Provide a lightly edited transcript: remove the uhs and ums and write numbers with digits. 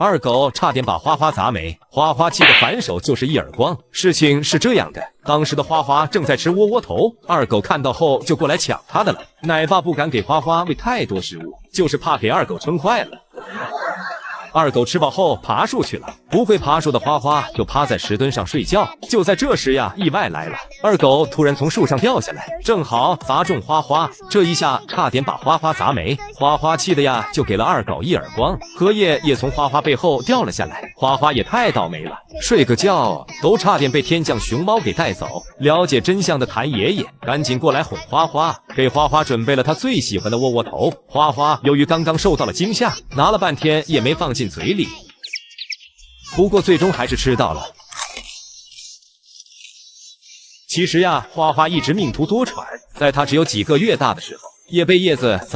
二狗差点把花花砸没，花花气得反手就是一耳光。事情是这样的，当时的花花正在吃窝窝头，二狗看到后就过来抢他的了。奶爸不敢给花花喂太多食物，就是怕给二狗撑坏了。二狗吃饱后爬树去了，不会爬树的花花就趴在石墩上睡觉。就在这时呀，意外来了，二狗突然从树上掉下来，正好砸中花花，这一下差点把花花砸没。花花气的呀，就给了二狗一耳光。荷叶也从花花背后掉了下来，花花也太倒霉了，睡个觉都差点被天降熊猫给带走。了解真相的谭爷爷赶紧过来哄花花，给花花准备了他最喜欢的窝窝头。花花由于刚刚受到了惊吓，拿了半天也没放进嘴里，不过最终还是吃到了。其实呀，花花一直命途多舛，在他只有几个月大的时候，也被叶子砸